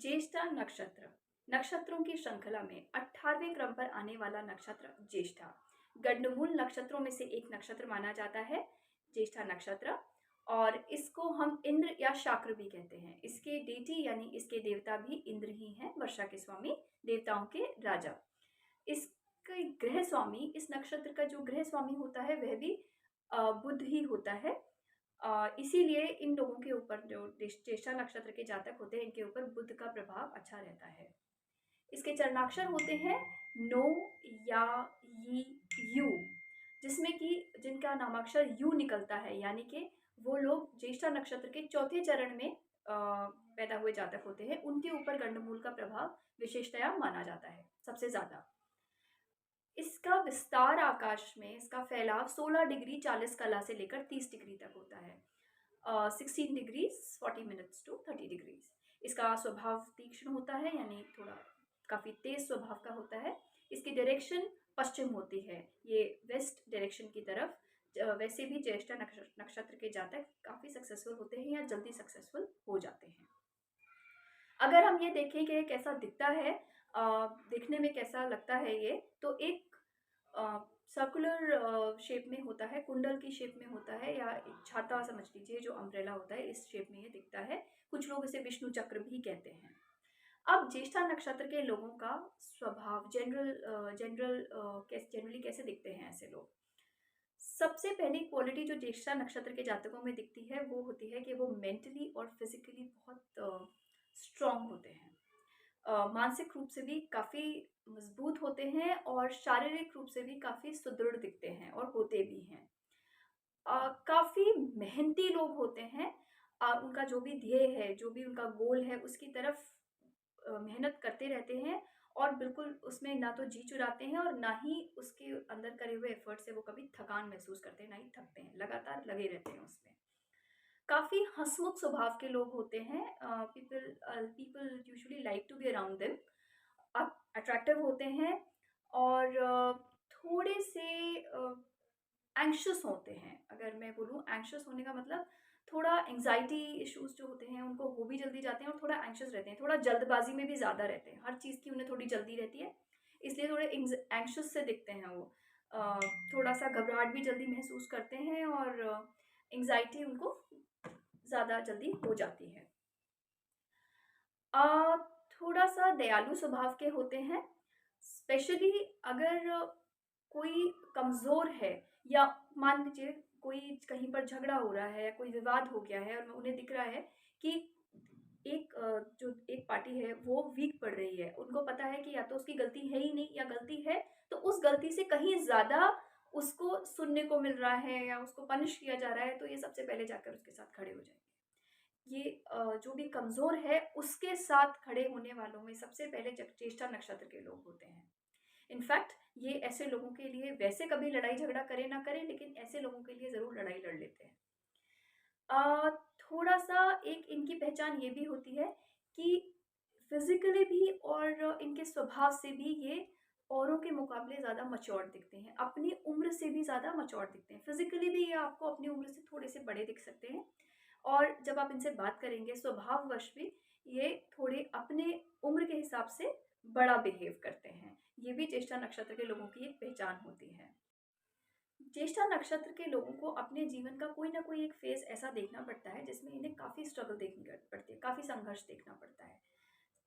ज्येष्ठा नक्षत्र नक्षत्रों की श्रृंखला में 18वें क्रम पर आने वाला नक्षत्र ज्येष्ठा गंडमूल नक्षत्रों में से एक नक्षत्र माना जाता है। ज्येष्ठा नक्षत्र और इसको हम इंद्र या शाक्र भी कहते हैं। इसके डेटी यानी इसके देवता भी इंद्र ही हैं, वर्षा के स्वामी, देवताओं के राजा। इसके ग्रह स्वामी, इस नक्षत्र का जो ग्रह स्वामी होता है वह भी बुध ही होता है। इसीलिए इन लोगों के ऊपर, जो ज्येष्ठा नक्षत्र के जातक होते हैं, इनके ऊपर बुध का प्रभाव अच्छा रहता है। इसके चरणाक्षर होते हैं नो, या, यी, यू, जिसमें कि जिनका नामाक्षर यू निकलता है, यानी कि वो लोग ज्येष्ठा नक्षत्र के चौथे चरण में पैदा हुए जातक होते हैं। उनके ऊपर गंडमूल का प्रभाव विशेषतया माना जाता है सबसे ज्यादा। इसका विस्तार आकाश में, इसका फैलाव 16 डिग्री 40 कला से लेकर 30 डिग्री तक होता है। 16 डिग्रीज 40 मिनट्स टू 30 डिग्रीज। इसका स्वभाव तीक्ष्ण होता है, यानी थोड़ा काफ़ी तेज स्वभाव का होता है। इसकी डायरेक्शन पश्चिम होती है, ये वेस्ट डायरेक्शन की तरफ। वैसे भी ज्येष्ठा नक्षत्र के जातक काफ़ी सक्सेसफुल होते हैं या जल्दी सक्सेसफुल हो जाते हैं। अगर हम ये देखें कि कैसा दिखता है, दिखने में कैसा लगता है ये, तो एक सर्कुलर शेप में होता है, कुंडल की शेप में होता है, या एक छाता समझ लीजिए, जो अम्ब्रेला होता है, इस शेप में ये दिखता है। कुछ लोग इसे विष्णु चक्र भी कहते हैं। अब ज्येष्ठा नक्षत्र के लोगों का स्वभाव जनरली कैसे दिखते हैं ऐसे लोग। सबसे पहली क्वालिटी जो ज्येष्ठा नक्षत्र के जातकों में दिखती है वो होती है कि वो मेंटली और फिजिकली बहुत स्ट्रांग होते हैं। मानसिक रूप से भी काफ़ी मजबूत होते हैं और शारीरिक रूप से भी काफ़ी सुदृढ़ दिखते हैं और होते भी हैं। काफ़ी मेहनती लोग होते हैं। उनका जो भी ध्येय है, जो भी उनका गोल है, उसकी तरफ मेहनत करते रहते हैं और बिल्कुल उसमें ना तो जी चुराते हैं और ना ही उसके अंदर करे हुए एफर्ट से वो कभी थकान महसूस करते हैं, ना ही थकते हैं, लगातार लगे रहते हैं उसमें। काफ़ी हंसमुख स्वभाव के लोग होते हैं। People usually like to be around them. Attractive होते हैं और थोड़े से एंग्शियस होते हैं। अगर मैं बोलूँ, एंग्शियस होने का मतलब थोड़ा एंग्जाइटी इश्यूज जो होते हैं उनको हो भी जल्दी जाते हैं और थोड़ा एंग्शियस रहते हैं, थोड़ा जल्दबाजी में भी ज़्यादा रहते हैं, हर चीज़ की उन्हें थोड़ी जल्दी रहती है, इसलिए थोड़े एंग्शियस से दिखते हैं वो। थोड़ा सा घबराहट भी जल्दी महसूस करते हैं और एंग्जाइटी उनको ज़्यादा जल्दी हो जाती है। थोड़ा सा दयालु स्वभाव के होते हैं, स्पेशली अगर कोई कमज़ोर है, या मान लीजिए कोई कहीं पर झगड़ा हो रहा है, कोई विवाद हो गया है और उन्हें दिख रहा है कि जो एक पार्टी है वो वीक पड़ रही है। उनको पता है कि या तो उसकी गलती है ही नहीं, या गलती है तो उस गलती से कहीं ज़्यादा उसको सुनने को मिल रहा है या उसको पनिश किया जा रहा है, तो ये सबसे पहले जाकर उसके साथ खड़े हो जाएंगे। ये जो भी कमज़ोर है उसके साथ खड़े होने वालों में सबसे पहले ज्येष्ठा नक्षत्र के लोग होते हैं। इनफैक्ट ये ऐसे लोगों के लिए, वैसे कभी लड़ाई झगड़ा करें ना करें, लेकिन ऐसे लोगों के लिए ज़रूर लड़ाई लड़ लेते हैं। थोड़ा सा एक इनकी पहचान ये भी होती है कि फिजिकली भी और इनके स्वभाव से भी ये औरों के मुकाबले ज़्यादा मैच्योर दिखते हैं, अपनी उम्र से भी ज़्यादा मैच्योर दिखते हैं। फिजिकली भी ये आपको अपनी उम्र से थोड़े से बड़े दिख सकते हैं, और जब आप इनसे बात करेंगे स्वभाववश भी ये थोड़े अपने उम्र के हिसाब से बड़ा बिहेव करते हैं। ये भी ज्येष्ठा नक्षत्र के लोगों की एक पहचान होती है। ज्येष्ठा नक्षत्र के लोगों को अपने जीवन का कोई ना कोई एक फेज ऐसा देखना पड़ता है जिसमें इन्हें काफ़ी स्ट्रगल देखनी पड़ती है, काफ़ी संघर्ष देखना पड़ता है।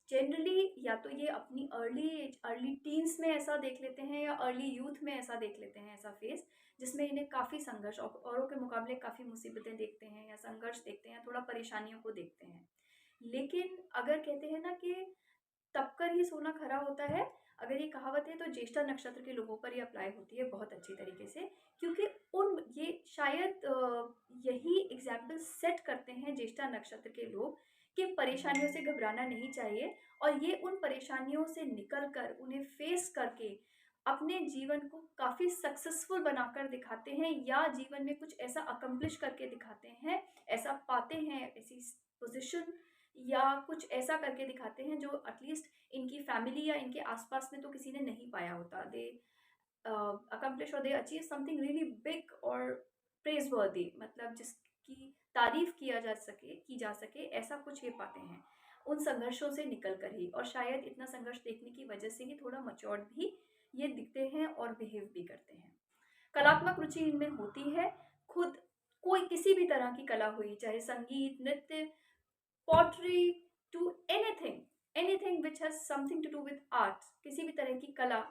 जनरली या तो ये अपनी अर्ली टीन्स में ऐसा देख लेते हैं, या अर्ली यूथ में ऐसा देख लेते हैं, ऐसा फेज जिसमें इन्हें काफ़ी संघर्ष, औरों के मुकाबले काफ़ी मुसीबतें देखते हैं या संघर्ष देखते हैं, थोड़ा परेशानियों को देखते हैं। लेकिन अगर कहते हैं ना कि तब कर ही सोना खरा होता है, अगर ये कहावत है तो ज्येष्ठा नक्षत्र के लोगों पर ये अप्लाई होती है बहुत अच्छी तरीके से, क्योंकि उन ये शायद यही एग्जाम्पल सेट करते हैं ज्येष्ठा नक्षत्र के लोग कि परेशानियों से घबराना नहीं चाहिए, और ये उन परेशानियों से निकल कर उन्हें फेस करके अपने जीवन को काफ़ी सक्सेसफुल बनाकर दिखाते हैं, या जीवन में कुछ ऐसा अकम्प्लिश करके दिखाते हैं, ऐसा पाते हैं, ऐसी पोजीशन या कुछ ऐसा करके दिखाते हैं जो एटलीस्ट इनकी फैमिली या इनके आसपास में तो किसी ने नहीं पाया होता। दे अकम्प्लिश और they achieve something really big और प्रेज वर्दी, मतलब जिसकी तारीफ की जा सके, ऐसा कुछ ये पाते हैं। उन संघर्षों से निकल कर ही, और शायद इतना संघर्ष देखने की वजह से ही थोड़ा मैच्योर्ड भी ये दिखते हैं और बिहेव भी करते हैं। कलात्मक रुचि इनमें होती है। खुद कोई किसी भी तरह की कला हुई, चाहे संगीत, नृत्य, pottery, to anything, anything which has something to do with art, किसी भी तरह की कला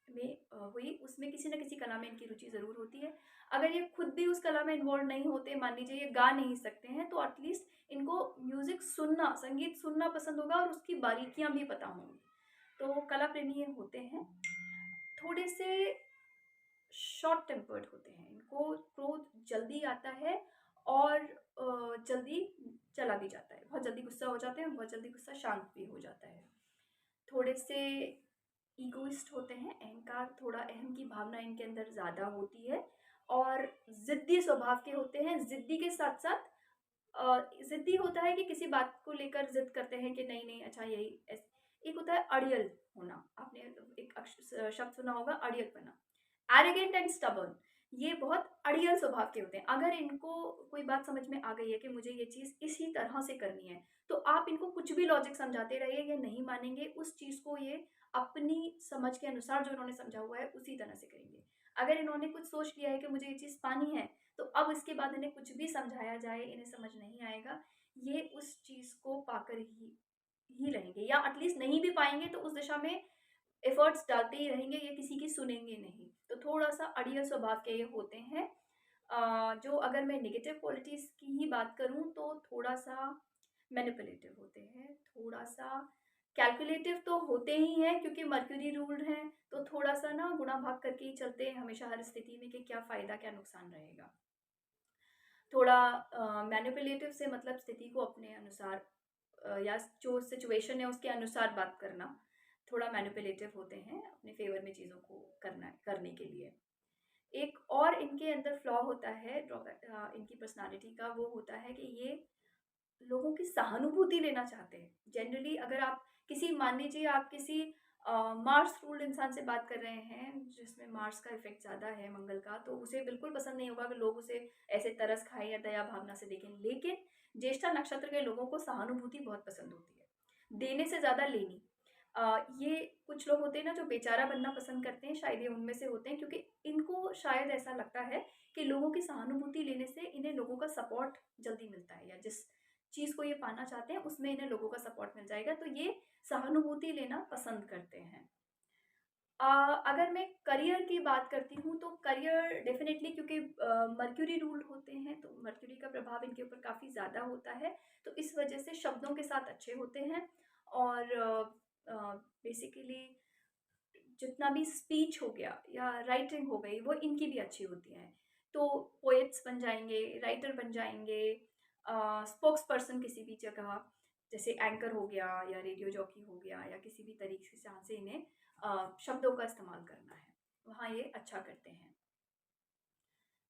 में हुई, उसमें किसी न किसी कला में इनकी रुचि ज़रूर होती है। अगर ये खुद भी उस कला में इन्वॉल्व नहीं होते, मान लीजिए ये गा नहीं सकते हैं, तो एटलीस्ट इनको म्यूज़िक सुनना, संगीत सुनना पसंद होगा और उसकी बारीकियाँ भी पता होंगी। तो कला प्रेमी ये होते हैं। थोड़े से शॉर्ट टेम्पर्ड होते हैं, इनको क्रोध जल्दी आता है और जल्दी चला भी जाता है। बहुत जल्दी गुस्सा हो जाते हैं, बहुत जल्दी गुस्सा शांत भी हो जाता है। थोड़े से ईगोइस्ट होते हैं, अहंकार, थोड़ा अहम की भावना इनके अंदर ज़्यादा होती है और ज़िद्दी स्वभाव के होते हैं। ज़िद्दी के साथ साथ ज़िद्दी होता है कि किसी बात को लेकर ज़िद करते हैं कि नहीं नहीं अच्छा यही एक होता है अड़ियल होना। आपने एक शब्द सुना होगा, अड़ियलपना। एरोगेंट एंड स्टबर्न, ये बहुत अड़ियल स्वभाव के होते हैं। अगर इनको कोई बात समझ में आ गई है कि मुझे ये चीज़ इसी तरह से करनी है, तो आप इनको कुछ भी लॉजिक समझाते रहिए, ये नहीं मानेंगे। उस चीज़ को ये अपनी समझ के अनुसार जो इन्होंने समझा हुआ है उसी तरह से करेंगे। अगर इन्होंने कुछ सोच लिया है कि मुझे ये चीज़ पानी है, तो अब इसके बाद इन्हें कुछ भी समझाया जाए, इन्हें समझ नहीं आएगा। ये उस चीज़ को पाकर ही रहेंगे, या एटलीस्ट नहीं भी पाएंगे तो उस दिशा में एफर्ट्स डालते ही रहेंगे, ये किसी की सुनेंगे नहीं। तो थोड़ा-सा अड़ियल स्वभाव के ये होते हैं। जो अगर मैं नेगेटिव क्वालिटीज़ की ही बात करूँ तो थोड़ा-सा मैनिपुलेटिव होते हैं, थोड़ा-सा कैलकुलेटिव तो होते ही हैं क्योंकि मर्क्यूरी रूल्ड हैं, तो थोड़ा-सा ना गुणा-भाग करके ही चलते हैं हमेशा हर स्थिति में कि क्या फ़ायदा, क्या नुकसान रहेगा। थोड़ा मैनिपुलेटिव से मतलब स्थिति को अपने अनुसार या जो सिचुएशन है उसके अनुसार बात करना। थोड़ा मैनिपुलेटिव होते हैं अपने फ़ेवर में चीज़ों को करने के लिए। एक और इनके अंदर फ्लॉ होता है इनकी पर्सनैलिटी का, वो होता है कि ये लोगों की सहानुभूति लेना चाहते हैं। जनरली अगर आप किसी, मान लीजिए आप किसी मार्स रूल्ड इंसान से बात कर रहे हैं जिसमें मार्स का इफ़ेक्ट ज़्यादा है, मंगल का, तो उसे बिल्कुल पसंद नहीं होगा कि लोग उसे ऐसे तरस खाएँ या दया भावना से देखें। लेकिन ज्येष्ठा नक्षत्र के लोगों को सहानुभूति बहुत पसंद होती है, देने से ज़्यादा लेनी। ये कुछ लोग होते हैं ना जो बेचारा बनना पसंद करते हैं, शायद ये उनमें से होते हैं, क्योंकि इनको शायद ऐसा लगता है कि लोगों की सहानुभूति लेने से इन्हें लोगों का सपोर्ट जल्दी मिलता है, या जिस चीज़ को ये पाना चाहते हैं उसमें इन्हें लोगों का सपोर्ट मिल जाएगा, तो ये सहानुभूति लेना पसंद करते हैं। अगर मैं करियर की बात करती हूँ तो करियर डेफ़िनेटली, क्योंकि मर्क्यूरी रूल्ड होते हैं तो मर्क्यूरी का प्रभाव इनके ऊपर काफ़ी ज़्यादा होता है, तो इस वजह से शब्दों के साथ अच्छे होते हैं और बेसिकली जितना भी स्पीच हो गया या राइटिंग हो गई वो इनकी भी अच्छी होती है। तो पोएट्स बन जाएँगे, राइटर बन जाएँगे, स्पोक्स पर्सन किसी भी जगह, जैसे एंकर हो गया या रेडियो जॉकी हो गया, या किसी भी तरीके से जहाँ से इन्हें शब्दों का इस्तेमाल करना है, वहाँ ये अच्छा करते हैं।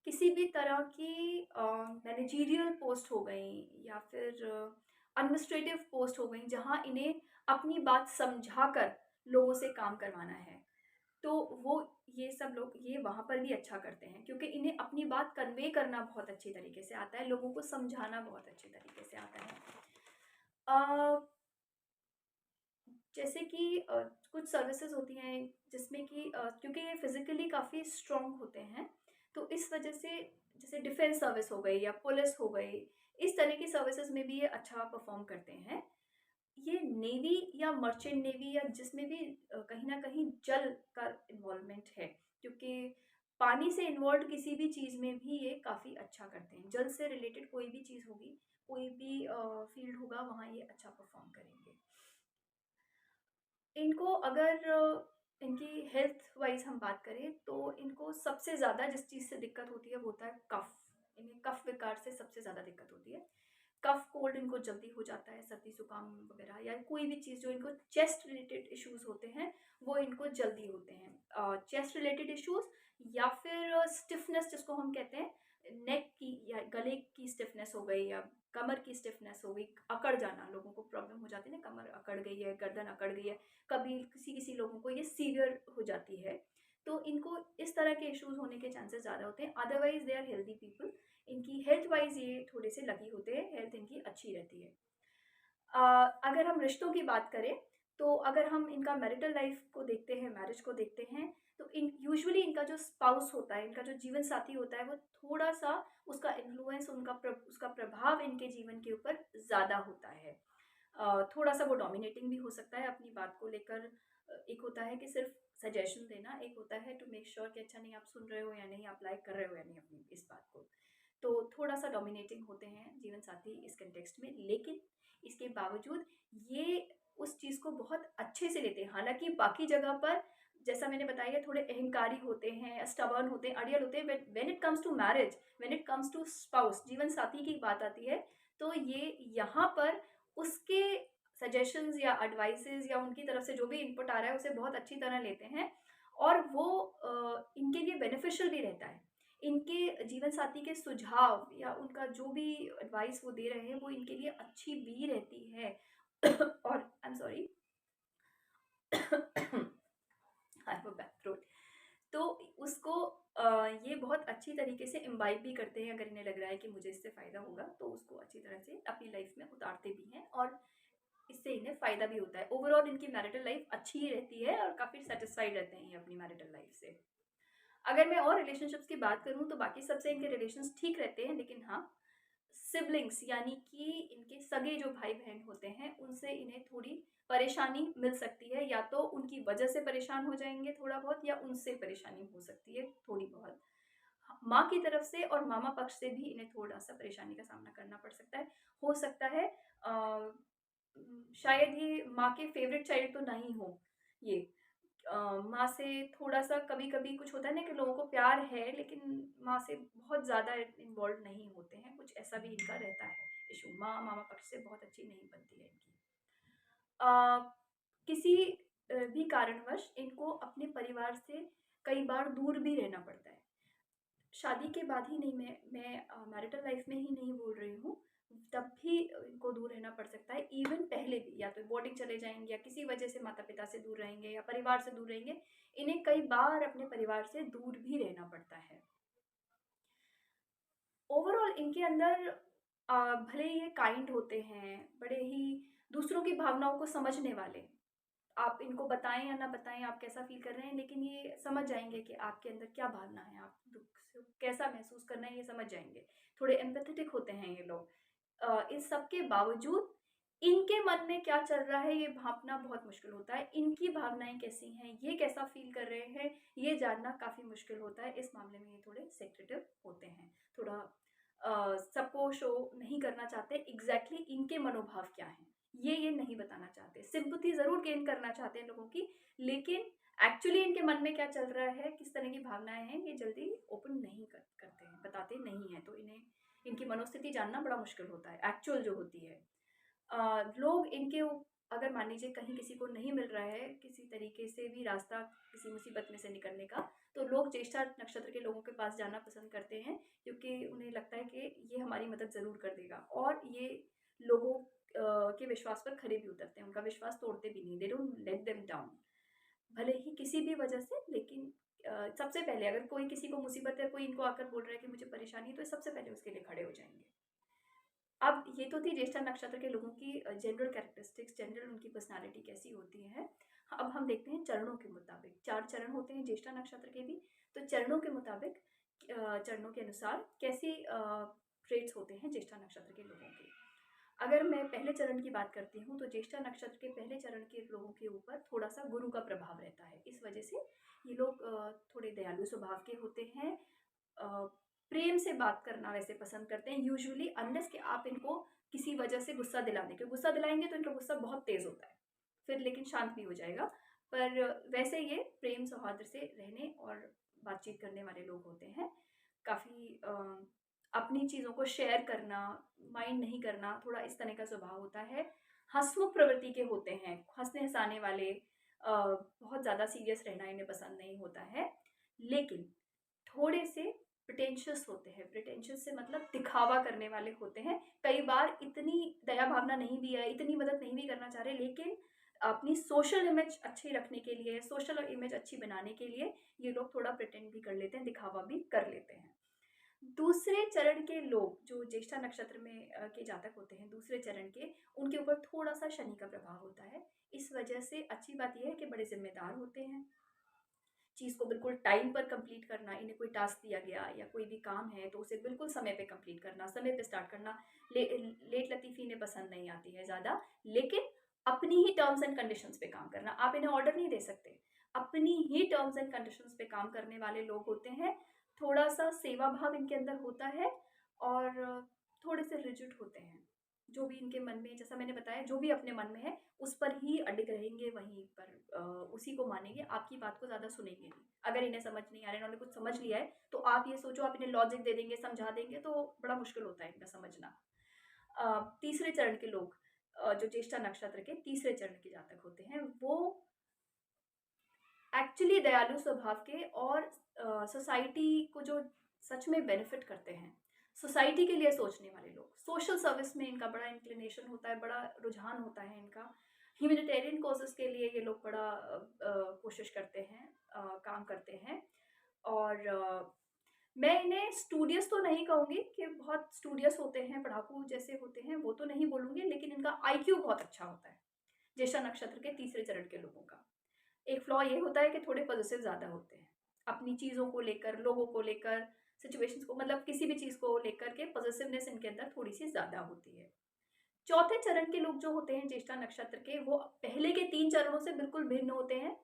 किसी भी तरह की मैनेजरियल पोस्ट हो गई या फिर एडमिनिस्ट्रेटिव पोस्ट हो गई जहाँ इन्हें अपनी बात समझाकर लोगों से काम करवाना है, तो वो ये सब लोग ये वहाँ पर भी अच्छा करते हैं, क्योंकि इन्हें अपनी बात कन्वे करना बहुत अच्छी तरीके से आता है, लोगों को समझाना बहुत अच्छे तरीके से आता है। अ, जैसे कि कुछ सर्विसेज होती हैं जिसमें कि क्योंकि ये फिज़िकली काफ़ी स्ट्रॉन्ग होते हैं, तो इस वजह से जैसे डिफेंस सर्विस हो गई या पुलिस हो गई, इस तरह की सर्विसेज में भी ये अच्छा परफॉर्म करते हैं। ये नेवी या मर्चेंट नेवी या जिसमें भी कहीं न कहीं जल का इन्वॉल्वमेंट है, क्योंकि पानी से इन्वॉल्व्ड किसी भी चीज़ में भी ये काफ़ी अच्छा करते हैं। जल से रिलेटेड कोई भी चीज़ होगी, कोई भी फ़ील्ड होगा, वहाँ ये अच्छा परफॉर्म करेंगे। इनको अगर इनकी हेल्थ वाइज़ हम बात करें तो इनको सबसे ज़्यादा जिस चीज़ से दिक्कत होती है वो होता है कफ़। इन्हें कफ़ विकार से सबसे ज़्यादा दिक्कत होती है। कफ़ कोल्ड इनको जल्दी हो जाता है, सर्दी ज़ुकाम वगैरह या कोई भी चीज़ जो इनको चेस्ट रिलेटेड इश्यूज़ होते हैं, वो इनको जल्दी होते हैं। चेस्ट रिलेटेड इश्यूज़ या फिर स्टिफ़नेस जिसको हम कहते हैं, नेक की या गले की स्टिफ़नेस हो गई या कमर की स्टिफ़नेस हो गई, अकड़ जाना, लोगों को प्रॉब्लम हो जाती है ना, कमर अकड़ गई है, गर्दन अकड़ गई है, कभी किसी-किसी लोगों को ये सीवियर हो जाती है। तो इनको इस तरह के इश्यूज़ होने के चांसेस ज़्यादा होते हैं। Otherwise they are healthy people. इनकी हेल्थ वाइज़ ये थोड़े से लकी होते हैं, हेल्थ इनकी अच्छी रहती है। अ, अगर हम रिश्तों की बात करें, तो अगर हम इनका मैरिटल लाइफ को देखते हैं, मैरिज को देखते हैं, तो इन यूजुअली इनका जो स्पाउस होता है, इनका जो जीवन साथी होता है, वो थोड़ा-सा उसका इन्फ्लुएंस, उसका प्रभाव इनके जीवन के ऊपर ज़्यादा होता है। थोड़ा-सा वो डोमिनेटिंग भी हो सकता है अपनी बात को लेकर। एक होता है कि सिर्फ़ सजेशन देना, एक होता है टू मेक श्योर कि अच्छा नहीं आप सुन रहे हो या नहीं, आप लाइक कर रहे हो या नहीं अपनी इस बात को। तो थोड़ा-सा डोमिनेटिंग होते हैं जीवन साथी इस कॉन्टेक्स्ट में, लेकिन इसके बावजूद ये उस चीज़ को बहुत अच्छे से लेते हैं। हालाँकि बाकी जगह पर जैसा मैंने बताया थोड़े अहंकारी होते हैं, स्टबर्न होते हैं, अड़ियल होते हैं, but when it comes to marriage, when it comes to spouse, जीवन साथी की बात आती है, तो ये यहाँ पर उसके सजेशंस या एडवाइसेस या उनकी तरफ से जो भी इनपुट आ रहा है उसे बहुत अच्छी तरह लेते हैं, और वो इनके लिए बेनिफिशियल भी रहता है। इनके जीवन साथी के सुझाव या उनका जो भी एडवाइस वो दे रहे हैं वो इनके लिए अच्छी भी रहती है। और I am sorry, I have a bad throat. तो उसको ये बहुत अच्छी तरीके से इम्बाइब भी करते हैं। अगर इन्हें लग रहा है कि मुझे इससे फ़ायदा होगा तो उसको अच्छी तरह से अपनी लाइफ में उतारते भी हैं, और इससे इन्हें फ़ायदा भी होता है। ओवरऑल इनकी मैरिटल लाइफ अच्छी ही रहती है और काफ़ी सेटिस्फाइड रहते हैं ये अपनी मैरिटल लाइफ से। अगर मैं और रिलेशनशिप्स की बात करूँ तो बाकी सबसे इनके रिलेशंस ठीक रहते हैं, लेकिन हाँ, सिबलिंग्स यानी कि इनके सगे जो भाई-बहन होते हैं, उनसे इन्हें थोड़ी परेशानी मिल सकती है। या तो उनकी वजह से परेशान हो जाएँगे थोड़ा बहुत, या उनसे परेशानी हो सकती है थोड़ी बहुत। माँ की तरफ से और मामा पक्ष से भी इन्हें थोड़ा-सा परेशानी का सामना करना पड़ सकता है। हो सकता है शायद ये माँ के फेवरेट चाइल्ड तो नहीं हो ये। माँ से थोड़ा-सा कभी-कभी कुछ होता है ना कि लोगों को प्यार है, लेकिन माँ से बहुत ज़्यादा इन्वॉल्व नहीं होते हैं, कुछ ऐसा भी इनका रहता है इश्यू। माँ, मामा पक्ष से बहुत अच्छी नहीं बनती है इनकी। अ, किसी भी कारणवश इनको अपने परिवार से कई बार दूर भी रहना पड़ता है। शादी के बाद ही नहीं, मैं मैरिटल लाइफ में ही नहीं बोल रही हूँ, तब भी इनको दूर रहना पड़ सकता है। इवन पहले भी या तो बोर्डिंग चले जाएँगे या किसी वजह से माता-पिता से दूर रहेंगे या परिवार से दूर रहेंगे, इन्हें कई बार अपने परिवार से दूर भी रहना पड़ता है। ओवरऑल इनके अंदर भले ही ये काइंड होते हैं, बड़े ही दूसरों की भावनाओं को समझने वाले। आप इनको बताएँ या ना बताएँ आप कैसा फ़ील कर रहे हैं, लेकिन ये समझ जाएँगे कि आपके अंदर क्या भावना है, आप दुःख सुख कैसा महसूस करना है ये समझ जाएँगे। थोड़े एम्पैथेटिक होते हैं ये लोग। इस सब के बावजूद इनके मन में क्या चल रहा है ये भाँपना बहुत मुश्किल होता है। इनकी भावनाएँ कैसी हैं, ये कैसा फ़ील कर रहे हैं, ये जानना काफ़ी मुश्किल होता है। इस मामले में ये थोड़े सेक्रेटिव होते हैं। थोड़ा सबको शो नहीं करना चाहते एग्ज़ैक्टली इनके मनोभाव क्या हैं। ये नहीं बताना चाहते। सिम्पैथी ज़रूर गेन करना चाहते हैं लोगों की, लेकिन एक्चुअली इनके मन में क्या चल रहा है, किस तरह की भावनाएँ हैं, ये जल्दी ओपन नहीं करते हैं, बताते नहीं हैं। तो इन्हें इनकी मनोस्थिति जानना बड़ा मुश्किल होता है, एक्चुअल जो होती है। लोग इनके अगर मान लीजिए कहीं किसी को नहीं मिल रहा है, किसी तरीके से भी रास्ता किसी मुसीबत में से निकलने का, तो लोग ज्येष्ठा नक्षत्र के लोगों के पास जाना पसंद करते हैं, क्योंकि उन्हें लगता है कि ये हमारी मदद ज़रूर कर देगा, और ये लोगों के विश्वास पर खरे भी उतरते हैं, उनका विश्वास तोड़ते भी नहीं, they don't let them down. भले ही किसी भी वजह से, लेकिन सबसे पहले अगर कोई किसी को मुसीबत है, कोई इनको आकर बोल रहा है कि मुझे परेशानी है, तो ये सबसे पहले उसके लिए खड़े हो जाएँगे। अब ये तो थी ज्येष्ठा नक्षत्र के लोगों की जनरल कैरेक्टरिस्टिक्स, जनरल उनकी पर्सनैलिटी कैसी होती है। अब हम देखते हैं चरणों के मुताबिक, 4 चरण होते हैं ज्येष्ठा नक्षत्र के भी, तो चरणों के मुताबिक चरणों के अनुसार कैसे ट्रेट्स होते हैं ज्येष्ठा नक्षत्र के लोगों के। अगर मैं पहले चरण की बात करती हूँ, तो ज्येष्ठा नक्षत्र के पहले चरण के लोगों के ऊपर थोड़ा-सा गुरु का प्रभाव रहता है। इस वजह से ये लोग थोड़े दयालु स्वभाव के होते हैं। अ, प्रेम से बात करना वैसे पसंद करते हैं यूजुअली, अनलेस कि आप इनको किसी वजह से गुस्सा दिला दें, क्योंकि गुस्सा दिलाएँगे तो इनका गुस्सा बहुत तेज़ होता है, फिर लेकिन शांत भी हो जाएगा। पर वैसे ये प्रेम सौहार्द से रहने और बातचीत करने वाले लोग होते हैं। काफ़ी अपनी चीज़ों को शेयर करना, माइंड नहीं करना, थोड़ा इस तरह का स्वभाव होता है। हँसमुख प्रवृत्ति के होते हैं, हँसने-हँसाने वाले, बहुत ज़्यादा सीरियस रहना इन्हें पसंद नहीं होता है। लेकिन थोड़े से प्रिटेंशियस होते हैं, प्रिटेंशियस से मतलब दिखावा करने वाले होते हैं। कई बार इतनी दया भावना नहीं भी है, इतनी मदद नहीं भी करना चाह रहे, लेकिन अपनी सोशल इमेज अच्छी रखने के लिए, सोशल इमेज अच्छी बनाने के लिए ये लोग थोड़ा प्रिटेंड भी कर लेते हैं, दिखावा भी कर लेते हैं। दूसरे चरण के लोग जो ज्येष्ठा नक्षत्र में के जातक होते हैं, दूसरे चरण के, उनके ऊपर थोड़ा-सा शनि का प्रभाव होता है। इस वजह से अच्छी बात ये है कि बड़े ज़िम्मेदार होते हैं। चीज़ को बिल्कुल टाइम पर कंप्लीट करना, इन्हें कोई टास्क दिया गया या कोई भी काम है तो उसे बिल्कुल समय पे कंप्लीट करना, समय पे स्टार्ट करना। लेट लतीफ़ी इन्हें पसंद नहीं आती है ज़्यादा, लेकिन अपनी ही टर्म्स एंड कंडीशंस पे काम करना। आप इन्हें ऑर्डर नहीं दे सकते। अपनी ही टर्म्स एंड कंडीशंस पे काम करने वाले लोग होते हैं। थोड़ा-सा सेवा भाव इनके अंदर होता है और थोड़े से रिजिड होते हैं। जो भी इनके मन में, जैसा मैंने बताया, जो भी अपने मन में है उस पर ही अडिग रहेंगे, वहीं पर उसी को मानेंगे, आपकी बात को ज़्यादा सुनेंगे नहीं। अगर इन्हें समझ नहीं आ रहा है, इन्होंने कुछ समझ लिया है, तो आप ये सोचो आप इन्हें लॉजिक दे देंगे, समझा देंगे, तो बड़ा मुश्किल होता है इनका समझना। तीसरे चरण के लोग, जो ज्येष्ठा नक्षत्र के तीसरे चरण के जातक होते हैं, वो एक्चुअली दयालु स्वभाव के और सोसाइटी को जो सच में बेनिफिट करते हैं, सोसाइटी के लिए सोचने वाले लोग, सोशल सर्विस में इनका बड़ा इंक्लिनेशन होता है, बड़ा रुझान होता है इनका। ह्यूमैनिटेरियन कॉजेस के लिए ये लोग बड़ा कोशिश करते हैं, काम करते हैं। और मैं इन्हें स्टूडियस तो नहीं कहूँगी कि बहुत स्टूडियस होते हैं, पढ़ाकू जैसे होते हैं, वो तो नहीं बोलूँगी, लेकिन इनका आईक्यू बहुत अच्छा होता है, ज्येष्ठा नक्षत्र के तीसरे चरण के लोगों का। एक फ्लॉ ये होता है कि थोड़े पॉजिटिव ज़्यादा होते हैं, अपनी चीज़ों को लेकर, लोगों को लेकर, सिचुएशंस को, मतलब किसी भी चीज़ को लेकर के पॉजिटिवनेस इनके अंदर थोड़ी-सी ज़्यादा होती है। चौथे चरण के लोग जो होते हैं ज्येष्ठा नक्षत्र के, वो पहले के 3 चरणों से बिल्कुल भिन्न होते हैं।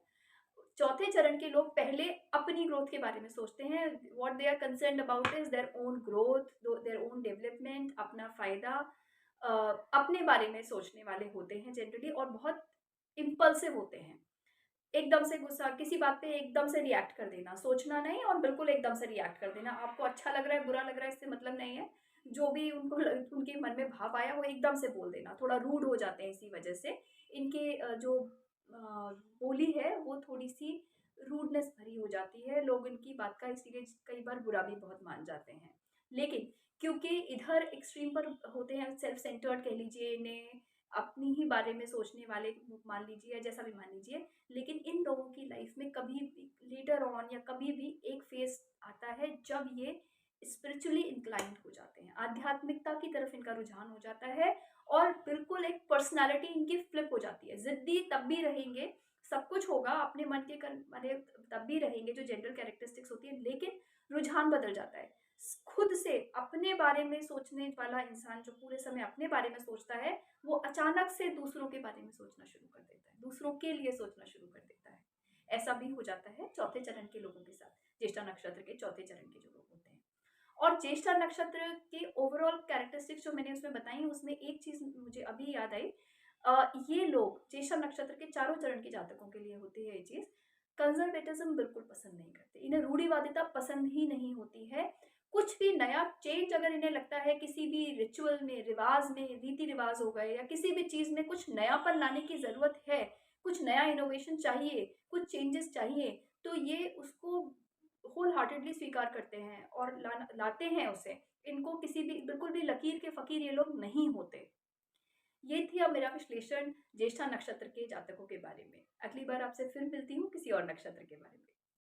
चौथे चरण के लोग पहले अपनी ग्रोथ के बारे में सोचते हैं। What they are concerned about is their own growth, their own development, अपना फ़ायदा, अपने बारे में सोचने वाले होते हैं जनरली, और बहुत इम्पल्सिव होते हैं। एकदम से गुस्सा, किसी बात पे एकदम से रिएक्ट कर देना, सोचना नहीं और बिल्कुल एकदम से रिएक्ट कर देना। आपको अच्छा लग रहा है, बुरा लग रहा है, इससे मतलब नहीं है। जो भी उनके मन में भाव आया वो एकदम से बोल देना। थोड़ा रूड हो जाते हैं इसी वजह से। इनके जो बोली है वो थोड़ी-सी रूडनेस भरी हो जाती है। लोग इनकी बात का इसीलिए कई बार बुरा भी बहुत मान जाते हैं। लेकिन क्योंकि इधर एक्सट्रीम पर होते हैं, सेल्फ सेंटर्ड कह लीजिए इन्हें, अपनी ही बारे में सोचने वाले मान लीजिए या जैसा भी मान लीजिए, लेकिन इन लोगों की लाइफ में कभी भी लेटर ऑन या कभी भी एक फेज आता है जब ये स्पिरिचुअली इंक्लाइंड हो जाते हैं, आध्यात्मिकता की तरफ इनका रुझान हो जाता है, और बिल्कुल एक पर्सनालिटी इनकी फ्लिप हो जाती है। जिद्दी तब भी रहेंगे, सब कुछ होगा अपने मन के माने, तब भी रहेंगे जो जनरल कैरेक्टरिस्टिक्स होती है, लेकिन रुझान बदल जाता है। खुद से अपने बारे में सोचने वाला इंसान जो पूरे समय अपने बारे में सोचता है, वो अचानक से दूसरों के बारे में सोचना शुरू कर देता है, दूसरों के लिए सोचना शुरू कर देता है। ऐसा भी हो जाता है चौथे चरण के लोगों के साथ, ज्येष्ठा नक्षत्र के चौथे चरण के जो लोग होते हैं। और ज्येष्ठा नक्षत्र के ओवरऑल कैरेक्टरिस्टिक्स जो मैंने उसमें बताई, उसमें एक चीज़ मुझे अभी याद आई। ये लोग ज्येष्ठा नक्षत्र के चारों चरण के जातकों के लिए होती है ये चीज़, कंजर्वेटिज्म बिल्कुल पसंद नहीं करते। इन्हें रूढ़िवादिता पसंद ही नहीं होती है। कुछ भी नया चेंज अगर इन्हें लगता है, किसी भी रिचुअल में, रिवाज में, रीति रिवाज हो गए या किसी भी चीज़ में कुछ नयापन लाने की ज़रूरत है, कुछ नया इनोवेशन चाहिए, कुछ चेंजेस चाहिए, तो ये उसको होल हार्टेडली स्वीकार करते हैं और लाते हैं उसे। इनको किसी भी, बिल्कुल भी लकीर के फ़कीर ये लोग नहीं होते। ये थी अब मेरा विश्लेषण ज्येष्ठा नक्षत्र के जातकों के बारे में। अगली बार आपसे फिर मिलती हूँ किसी और नक्षत्र के बारे में।